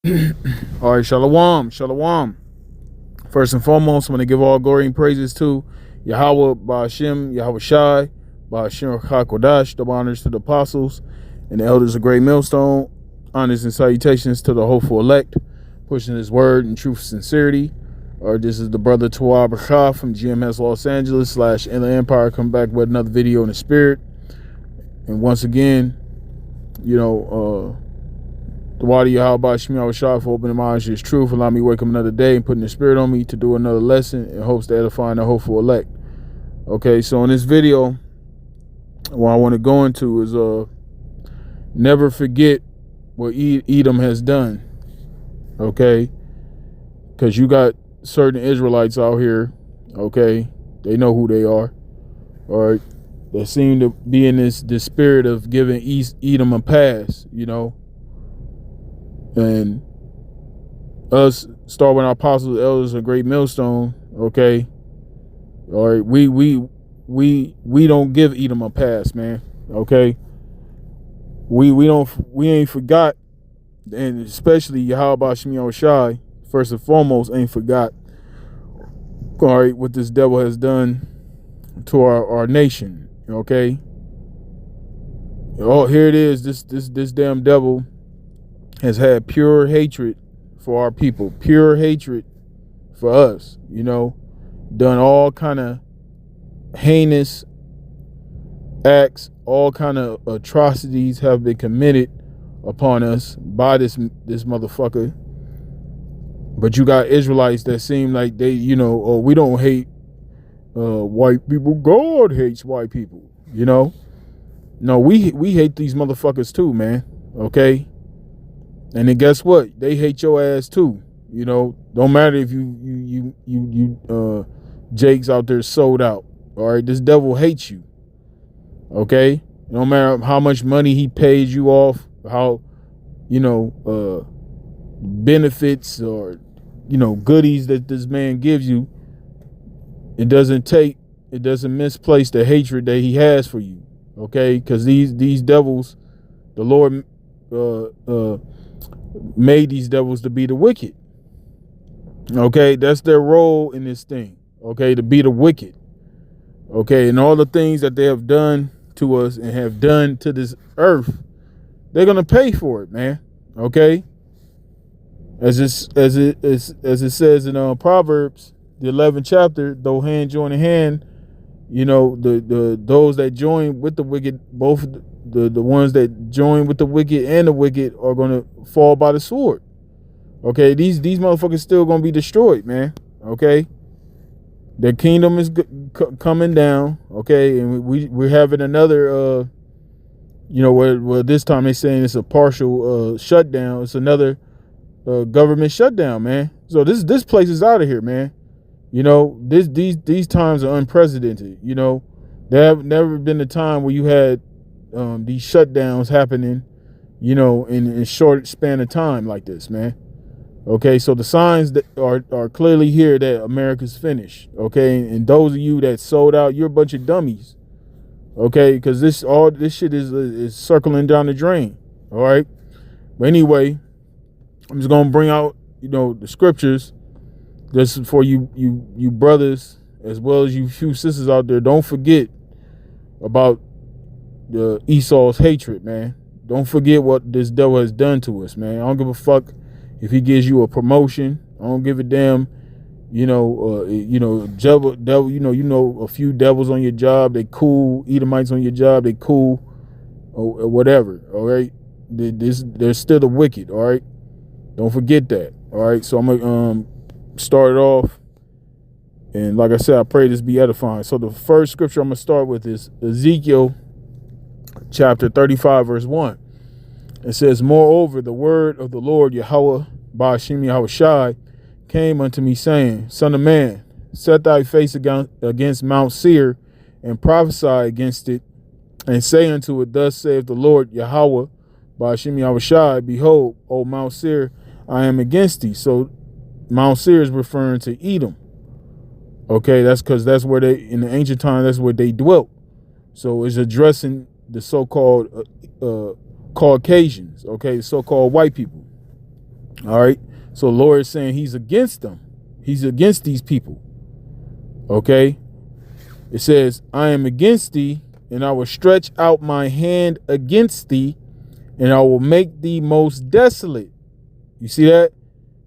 All right, shalom, shalom. First and foremost, I'm going to give all glory and praises to Yahweh, Ba'ashem, Yahweh Shai, Ba'ashem HaKodash, double honors to the apostles and the elders of Great Millstone, honors and salutations to the hopeful elect, pushing his word in truth and sincerity. This is the brother Tawab Rakha from GMS Los Angeles / Inland Empire, come back with another video in the spirit. And once again, the Wadi Yahweh Shemi Shah for opening my eyes to his truth, allow me to wake up another day and putting the spirit on me to do another lesson in hopes to edify the hopeful elect. Okay, so in this video, what I want to go into is never forget what Edom has done. Okay, because you got certain Israelites out here, okay, they know who they are, all right, that seem to be in this spirit of giving Edom a pass, and us starting our apostles, elders of Great Millstone, okay, all right, we don't give Edom a pass, man, okay, we ain't forgot, and especially Yahweh Shemi Shai, first and foremost, ain't forgot, all right, what this devil has done to our nation, okay. Oh, here it is, this damn devil has had pure hatred for our people, pure hatred for us, done all kind of heinous acts, all kind of atrocities have been committed upon us by this motherfucker. But you got Israelites that seem like they, we don't hate white people. God hates white people, No, we hate these motherfuckers too, man, okay? And then guess what? They hate your ass too. Don't matter if you Jake's out there sold out. All right, this devil hates you. Okay, no matter how much money he paid you off, how benefits or goodies that this man gives you, it doesn't misplace the hatred that he has for you. Okay, because these devils, the Lord made these devils to be the wicked. Okay, that's their role in this thing. Okay, to be the wicked. Okay, and all the things that they have done to us and have done to this earth, they're gonna pay for it, man. Okay, as it says in Proverbs, the 11th chapter, though hand join in hand, the those that join with the wicked, both the ones that join with the wicked and the wicked are gonna fall by the sword. Okay, these motherfuckers still gonna be destroyed, man. Okay, their kingdom is coming down. Okay, and we're having another where this time they're saying it's a partial shutdown. It's another government shutdown, man. So this place is out of here, man. These times are unprecedented. There have never been a time where you had these shutdowns happening, in a short span of time like this, man. Okay, so the signs that are clearly here that America's finished. Okay, and those of you that sold out, you're a bunch of dummies. Okay, because this shit is circling down the drain. All right, but anyway, I'm just gonna bring out the scriptures. This is for you brothers as well as you few sisters out there. Don't forget about the Esau's hatred, man. Don't forget what this devil has done to us, man. I don't give a fuck if he gives you a promotion. I don't give a damn. Devil. A few devils on your job. They cool. Edomites on your job. They cool. Or whatever. All right. They're still the wicked. All right. Don't forget that. All right. So I'm gonna start it off. And like I said, I pray this be edifying. So the first scripture I'm going to start with is Ezekiel chapter 35, verse 1. It says, moreover, the word of the Lord, Yahweh, Ba'ashem Yahweh Shai, came unto me, saying, Son of man, set thy face against Mount Seir, and prophesy against it, and say unto it, Thus saith the Lord, Yahweh, Ba'ashem Yahweh Shai, Behold, O Mount Seir, I am against thee. So Mount Seir is referring to Edom. Okay, that's because that's where in the ancient time, that's where they dwelt. So it's addressing the so-called Caucasians, okay, so-called white people. All right. So the Lord is saying he's against them. He's against these people. Okay. It says, I am against thee, and I will stretch out my hand against thee, and I will make thee most desolate. You see that?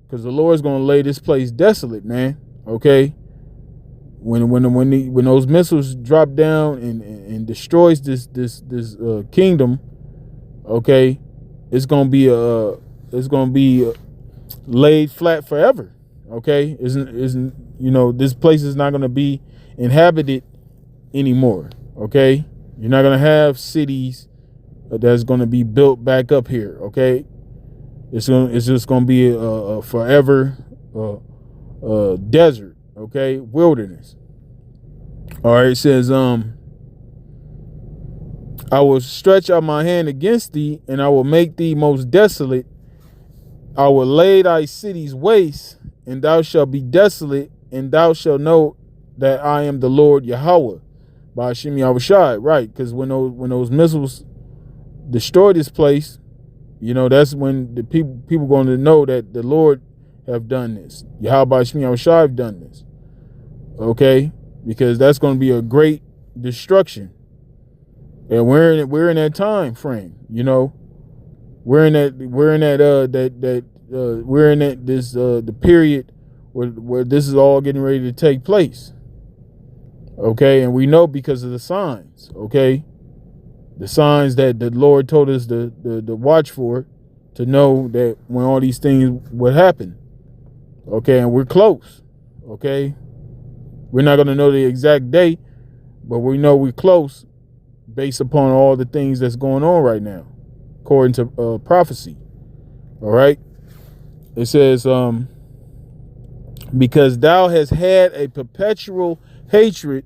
Because the Lord's going to lay this place desolate, man. Okay. When those missiles drop down and destroys this kingdom, okay, it's gonna be laid flat forever. Okay, isn't this place is not gonna be inhabited anymore. Okay, you're not gonna have cities that's gonna be built back up here. Okay, it's just gonna be a forever desert. Okay, wilderness. All right, it says, I will stretch out my hand against thee, and I will make thee most desolate. I will lay thy cities waste, and thou shalt be desolate, and thou shalt know that I am the Lord Yahweh. By Hashem Yahushai, right? Because when those missiles destroy this place, that's when the people going to know that the Lord have done this. Yahweh by Hashem Yahushai have done this. Okay, because that's going to be a great destruction, and we're in that time frame. We're in the period where this is all getting ready to take place. Okay, and we know because of the signs. Okay, the signs that the Lord told us to watch for, to know that when all these things would happen. Okay, and we're close. Okay. We're not going to know the exact date, but we know we're close based upon all the things that's going on right now, according to prophecy. All right. It says, because thou hast had a perpetual hatred,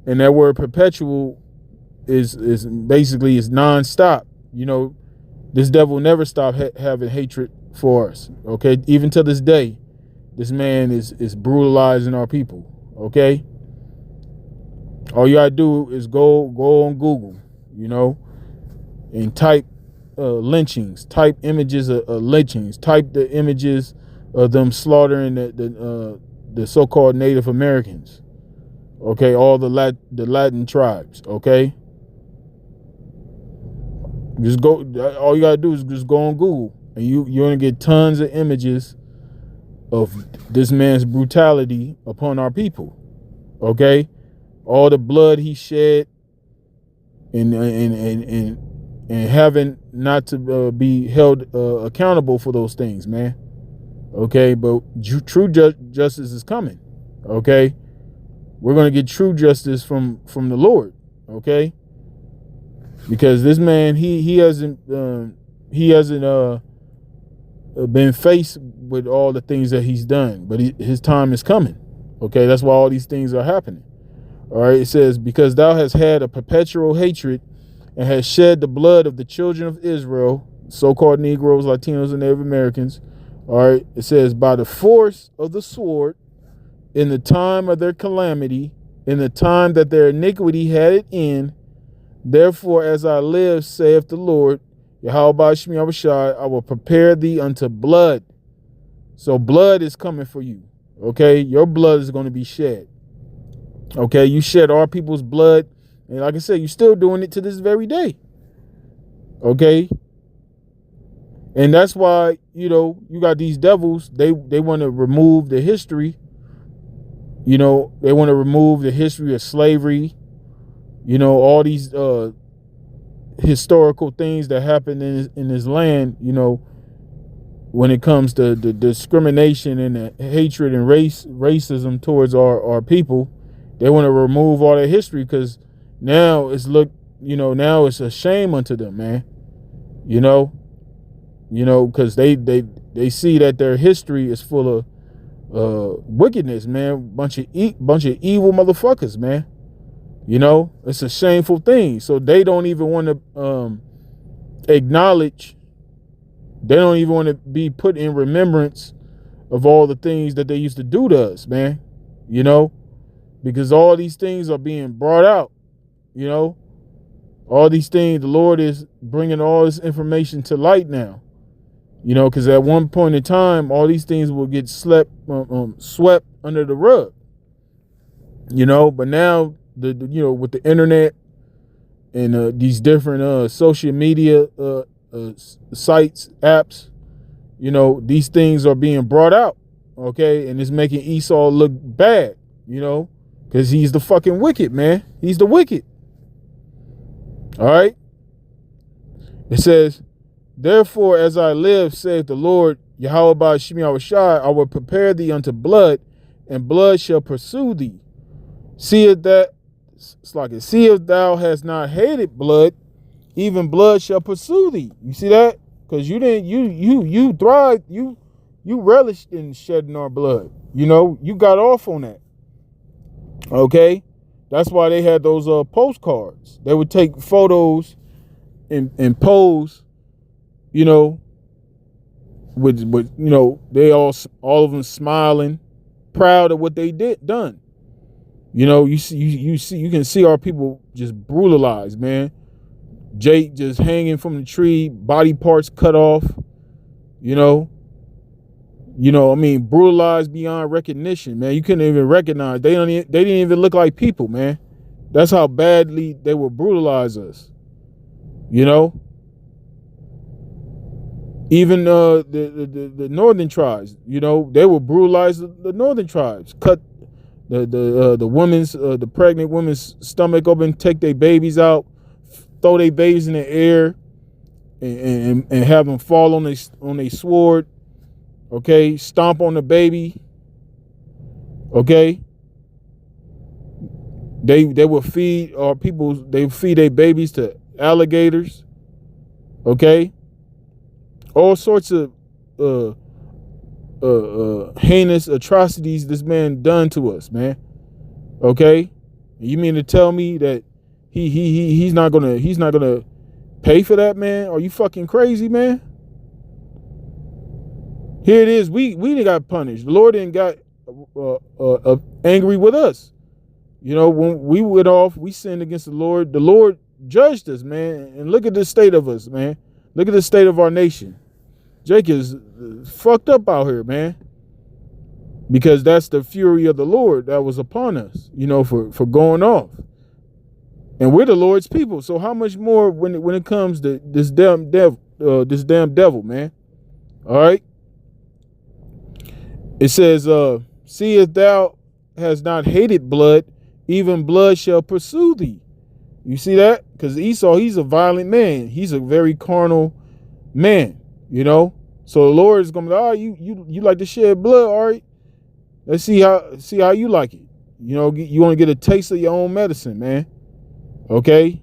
and that word perpetual is basically is nonstop. This devil never stopped having hatred for us. Okay. Even to this day, this man is brutalizing our people. Okay, all you gotta do is go on Google, and type lynchings, type images of lynchings, type the images of them slaughtering the so-called Native Americans. Okay, all the Latin tribes. Okay, just go. All you gotta do is just go on Google, and you're gonna get tons of images of this man's brutality upon our people. Okay, all the blood he shed, and having not to be held accountable for those things, man. Okay, but true justice is coming. Okay, we're gonna get true justice from the Lord. Okay, because this man he hasn't been faced with all the things that he's done, but his time is coming. Okay, that's why all these things are happening. All right, it says, because thou hast had a perpetual hatred and hast shed the blood of the children of Israel, so-called Negroes, Latinos, and Native Americans. All right, it says, by the force of the sword, in the time of their calamity, in the time that their iniquity had it in. Therefore, as I live, saith the Lord, Yahweh Ba'ashmi Yahushai, I will prepare thee unto blood. So blood is coming for you. Okay, your blood is going to be shed. Okay, you shed our people's blood, and like I said, you're still doing it to this very day. Okay, and that's why you got these devils. They want to remove the history. They want to remove the history of slavery. All these historical things that happened in this land, when it comes to the discrimination and the hatred and racism towards our people. They want to remove all that history because now now it's a shame unto them, man. Because they see that their history is full of wickedness, man. Bunch of evil motherfuckers, man. It's a shameful thing. So they don't even want to acknowledge. They don't even want to be put in remembrance of all the things that they used to do to us, man. Because all these things are being brought out. All these things, the Lord is bringing all this information to light now. Because at one point in time, all these things will get swept under the rug. But now with the internet and these different social media sites, apps, these things are being brought out, okay, and it's making Esau look bad, because he's the fucking wicked, man. He's the wicked. All right. It says, therefore, as I live, saith the Lord, Yahweh Ba'ashim Yahushai, I will prepare thee unto blood, and blood shall pursue thee. Seest thou hast not hated blood, even blood shall pursue thee. You see that? Because you thrived, you relished in shedding our blood. You got off on that. Okay? That's why they had those postcards. They would take photos and pose, with they all of them smiling, proud of what they done. You can see our people just brutalized, man. Jake just hanging from the tree, body parts cut off, brutalized beyond recognition, man. You couldn't even recognize. They didn't even look like people, man. That's how badly they would brutalize us. Even the northern tribes, they will brutalize the northern tribes, cut the pregnant woman's stomach open, take their babies out, throw their babies in the air, and have them fall on their sword. Okay, stomp on the baby. Okay, they will feed our people. They feed their babies to alligators. Okay, all sorts of heinous atrocities this man done to us, man. Okay, you mean to tell me that he's not gonna pay for that, man? Are you fucking crazy, man? Here it is. We didn't got punished. The Lord didn't got angry with us. When we went off, we sinned against the Lord. The Lord judged us, man. And look at the state of us, man. Look at the state of our nation. Jake is fucked up out here, man. Because that's the fury of the Lord that was upon us, for going off. And we're the Lord's people. So how much more when it comes to this damn devil, man? All right. It says, seest thou hast not hated blood, even blood shall pursue thee. You see that? Because Esau, he's a violent man. He's a very carnal man, So the Lord is going to be, you like to shed blood, all right? Let's see how you like it. You want to get a taste of your own medicine, man. Okay?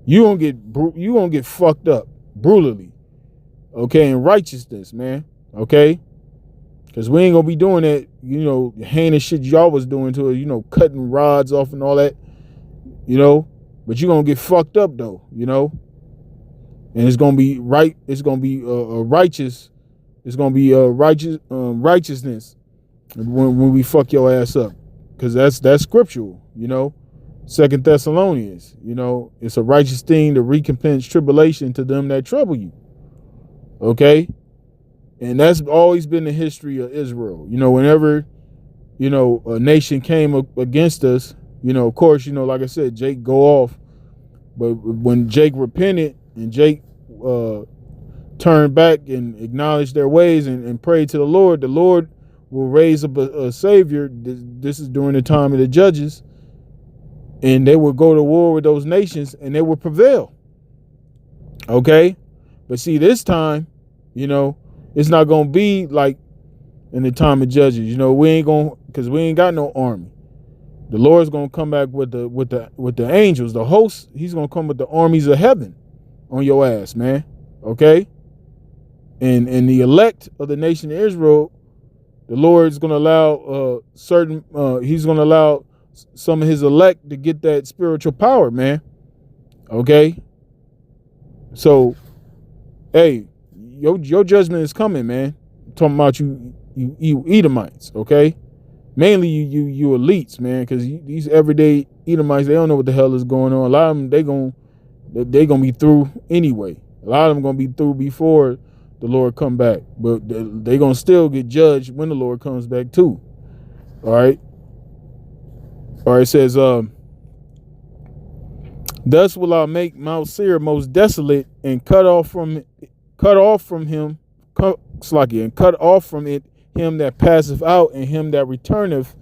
You gonna get fucked up brutally. Okay, in righteousness, man. Okay? Because we ain't going to be doing that, heinous shit y'all was doing to us, cutting rods off and all that, But you're going to get fucked up, though, And it's going to be right. It's going to be righteous. It's going to be righteousness when we fuck your ass up. Because that's scriptural, 2 Thessalonians, it's a righteous thing to recompense tribulation to them that trouble you. Okay? And that's always been the history of Israel. Whenever, a nation came against us, of course, like I said, Jake go off. But when Jake repented and Jake turned back and acknowledged their ways and prayed to the Lord will raise up a savior. This is during the time of the judges. And they will go to war with those nations and they will prevail. Okay? But see, this time, it's not going to be like in the time of judges. We ain't going, because we ain't got no army. The Lord's going to come back with the angels, the hosts. He's going to come with the armies of heaven on your ass, man. Okay? And the elect of the nation of Israel, the Lord's going to allow he's going to allow some of his elect to get that spiritual power, man. Okay? So, hey, your judgment is coming, man. I'm talking about you Edomites, okay? Mainly you elites, man, because these everyday Edomites, they don't know what the hell is going on. A lot of them, they gonna be through anyway. A lot of them gonna be through before the Lord come back. But they going to still get judged when the Lord comes back too. All right. All right, it says, thus will I make Mount Seir most desolate and cut off from it him that passeth out and him that returneth,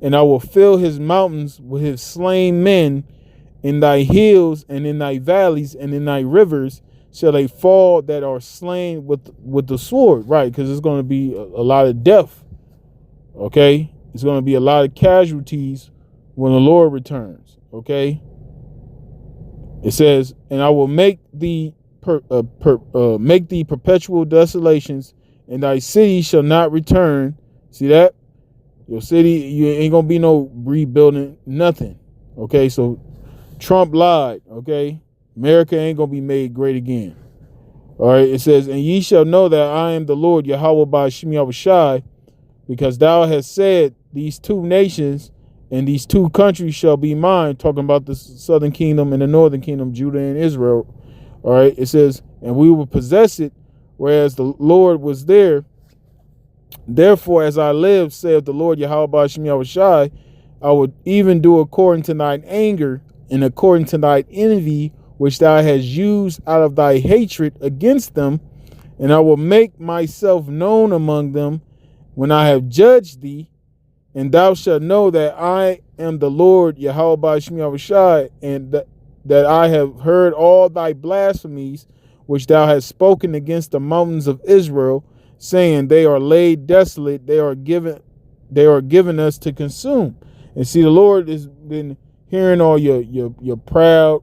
and I will fill his mountains with his slain men. In thy hills and in thy valleys and in thy rivers shall they fall that are slain with the sword. Right, because it's going to be a lot of death. Okay, it's going to be a lot of casualties when the Lord returns. Okay, it says, and I will make thee perpetual desolations, and thy city shall not return. See that? Your city, you ain't gonna be no rebuilding, nothing. Okay, so Trump lied. Okay, America ain't gonna be made great again. All right, it says, and ye shall know that I am the Lord Yahweh by Shem Yahushai, because thou hast said, these two nations and these two countries shall be mine, talking about the southern kingdom and the northern kingdom, Judah and Israel. All right, it says, and we will possess it, whereas the Lord was there. Therefore, as I live, saith the Lord Yahweh by Shem Yahushai, I would even do according to thine anger and according to thine envy, which thou hast used out of thy hatred against them, and I will make myself known among them when I have judged thee, and thou shalt know that I am the Lord Yahweh by Shem Yahushai, and that I have heard all thy blasphemies which thou hast spoken against the mountains of Israel, saying, they are laid desolate, they are given us to consume. And see, the Lord has been hearing all your proud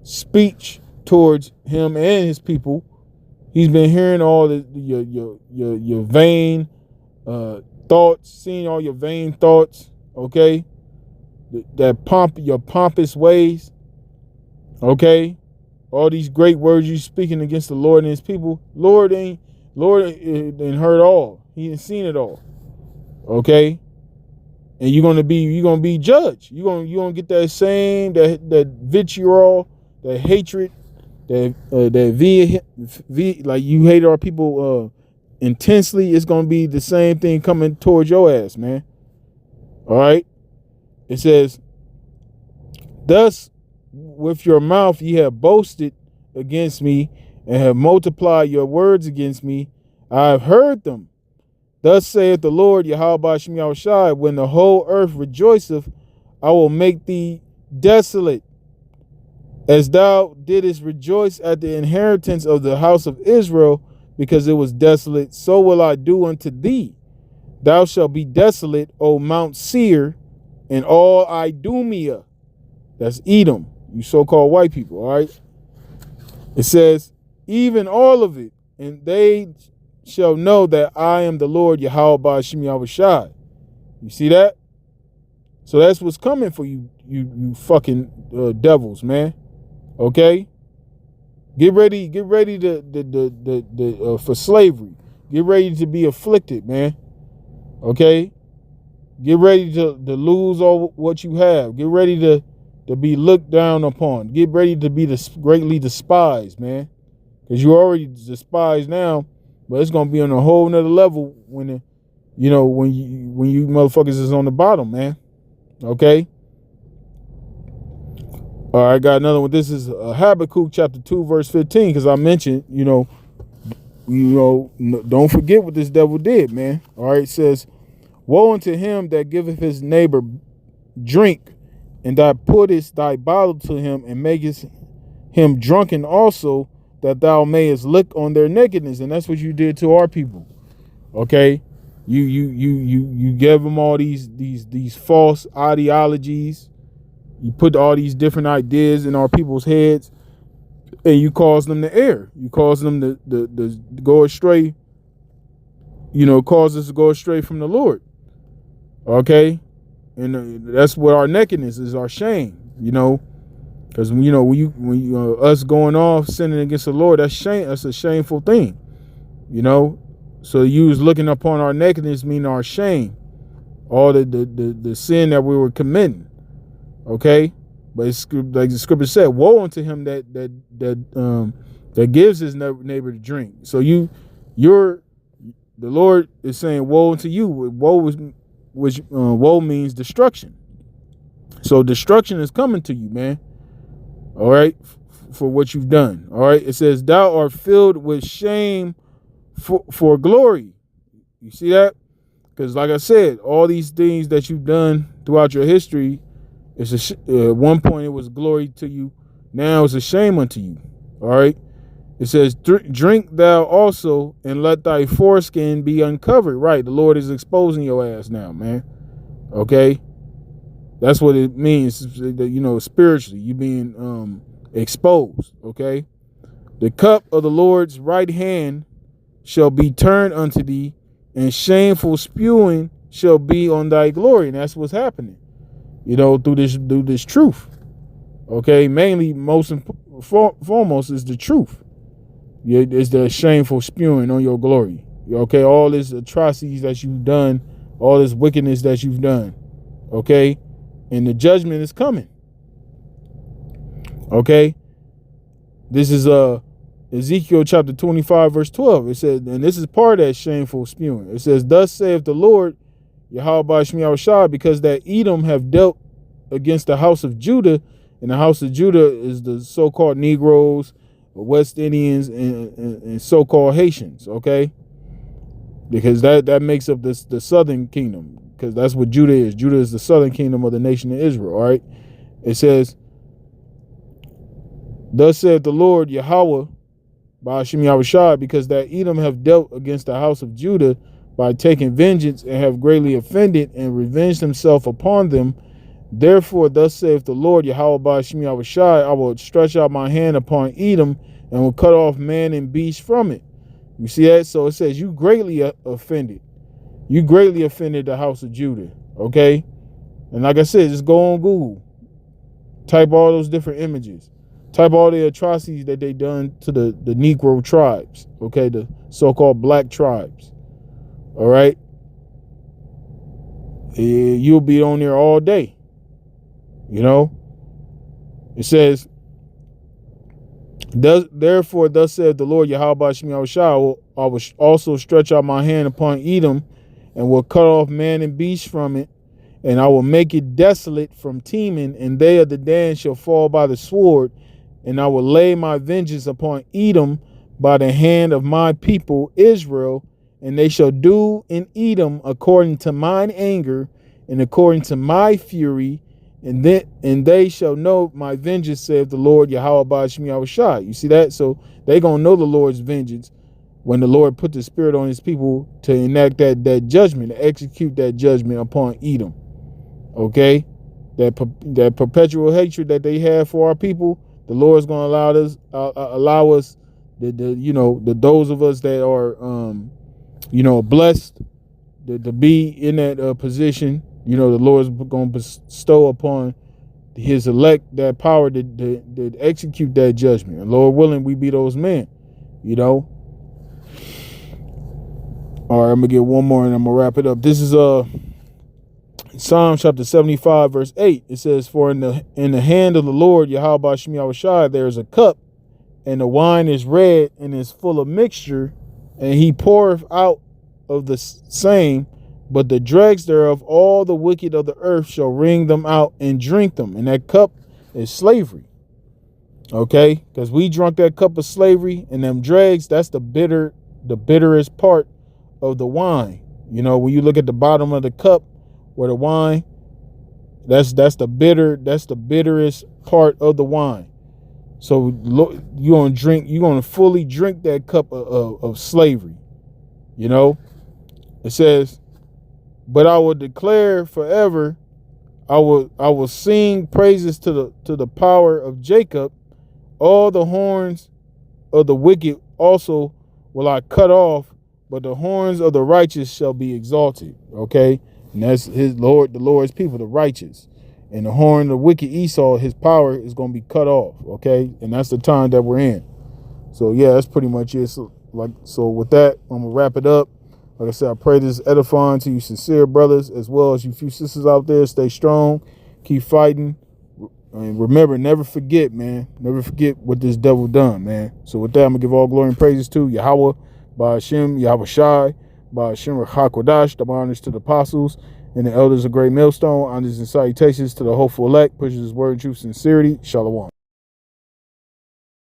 speech towards him and his people. He's been hearing all your vain thoughts, seeing all your vain thoughts. Okay, your pompous ways. Okay, all these great words you speaking against the Lord and his people. Lord ain't heard all. He ain't seen it all. Okay, and you're gonna be judged. You're gonna get that same that vitriol, that hatred, that like you hate our people intensely. It's gonna be the same thing coming towards your ass, man. All right. It says, thus with your mouth ye have boasted against me, and have multiplied your words against me. I have heard them. Thus saith the Lord Yahweh by Shem Yahushai, when the whole earth rejoiceth, I will make thee desolate. As thou didst rejoice at the inheritance of the house of Israel, because it was desolate, so will I do unto thee. Thou shalt be desolate, O Mount Seir, and all Idumea. That's Edom, you so-called white people, all right? It says, even all of it, and they shall know that I am the Lord Yahweh by Shem Yahushai. You see that? So that's what's coming for you fucking devils, man. Okay? Get ready for slavery. Get ready to be afflicted, man. Okay? Get ready to lose all what you have. Get ready to be looked down upon. Get ready to be greatly despised, man. Because you're already despised now, but it's gonna be on a whole nother level when you motherfuckers is on the bottom, man. Okay. All right, got another one. This is Habakkuk chapter 2, verse 15. Because I mentioned, don't forget what this devil did, man. All right, it says, woe unto him that giveth his neighbor drink, and thou puttest thy bottle to him, and makest him drunken also, that thou mayest look on their nakedness. And that's what you did to our people. Okay, you gave them all these false ideologies. You put all these different ideas in our people's heads, and you cause them to err. You cause them to go astray. Cause us to go astray from the Lord. Okay, and that's what our nakedness is, our shame. Because when you us going off sinning against the Lord, that's shame. That's a shameful thing. So you was looking upon our nakedness, meaning our shame, all the sin that we were committing. Okay, But it's like the scripture said, woe unto him that gives his neighbor to drink. So the Lord is saying, woe unto you. Woe means destruction. So destruction is coming to you, man. All right, for what you've done. All right, it says, thou art filled with shame for glory. You see that? Because like I said, all these things that you've done throughout your history, at one point it was glory to you. Now it's a shame unto you. All right. It says, drink thou also, and let thy foreskin be uncovered. Right. The Lord is exposing your ass now, man. Okay. That's what it means, spiritually, you being exposed. Okay. The cup of the Lord's right hand shall be turned unto thee, and shameful spewing shall be on thy glory. And that's what's happening, through this truth. Okay. Mainly, most foremost is the truth. It's the shameful spewing on your glory. Okay. All this atrocities that you've done, all this wickedness that you've done. Okay. And the judgment is coming. Okay. This is Ezekiel chapter 25, verse 12. It says, and this is part of that shameful spewing. It says, thus saith the Lord, Yahweh Bashmi Awashai, because that Edom have dealt against the house of Judah, and the house of Judah is the so-called Negroes, West Indians, and so-called Haitians. Okay. Because that makes up the southern kingdom. Because that's what Judah is. Judah is the southern kingdom of the nation of Israel. All right. It says, thus saith the Lord Yahweh by Hashem Yahushua, because that Edom have dealt against the house of Judah by taking vengeance, and have greatly offended and revenged himself upon them. Therefore, thus saith the Lord Yahweh by Hashem Yahushua, I will stretch out my hand upon Edom, and will cut off man and beast from it. You see that? So it says, you greatly offended. You greatly offended the house of Judah. Okay. And like I said, just go on Google, type all those different images, type all the atrocities that they done to the Negro tribes. Okay. The so-called black tribes. All right. You'll be on there all day. It says, therefore, thus saith the Lord Yahweh Shem Yahushua, I will also stretch out my hand upon Edom, and will cut off man and beast from it, and I will make it desolate from Teman, and they of the Dan shall fall by the sword, and I will lay my vengeance upon Edom by the hand of my people Israel, and they shall do in Edom according to mine anger and according to my fury, and they shall know my vengeance, saith the Lord Yahweh Ba'ashem Yahushai. You see that? So they gonna know the Lord's vengeance when the Lord put the spirit on his people to enact that judgment, to execute that judgment upon Edom. Okay? That perpetual hatred that they have for our people, the Lord's gonna allow us those of us that are blessed to be in that position. The Lord's going to bestow upon his elect that power to execute that judgment. And Lord willing, we be those men, All right, I'm going to get one more and I'm going to wrap it up. This is Psalm chapter 75, verse 8. It says, for in the hand of the Lord, Yahweh Ba'ashem Yahushai, there is a cup, and the wine is red and is full of mixture, and he poureth out of the same, but the dregs thereof, all the wicked of the earth shall wring them out and drink them. And that cup is slavery. Okay? Because we drunk that cup of slavery, and them dregs, that's the bitterest part of the wine. When you look at the bottom of the cup where the wine, that's the bitterest part of the wine. So you're going to fully drink that cup of slavery. It says, but I will declare forever, I will sing praises to the power of Jacob. All the horns of the wicked also will I cut off, but the horns of the righteous shall be exalted. Okay? And that's the Lord's people, the righteous. And the horn of the wicked Esau, his power is going to be cut off. Okay? And that's the time that we're in. So yeah, that's pretty much it. So with that, I'm going to wrap it up. Like I said, I pray this is edifying to you sincere brothers, as well as you few sisters out there. Stay strong, keep fighting, And remember, never forget, man. Never forget what this devil done, man. So with that, I'm going to give all glory and praises to Yahweh, by Hashem, Yahweh Shai, by Hashem HaKodash, the honors to the apostles and the elders of Great Millstone, honors and salutations to the hopeful elect, pushes his word in truth sincerity. Shalom.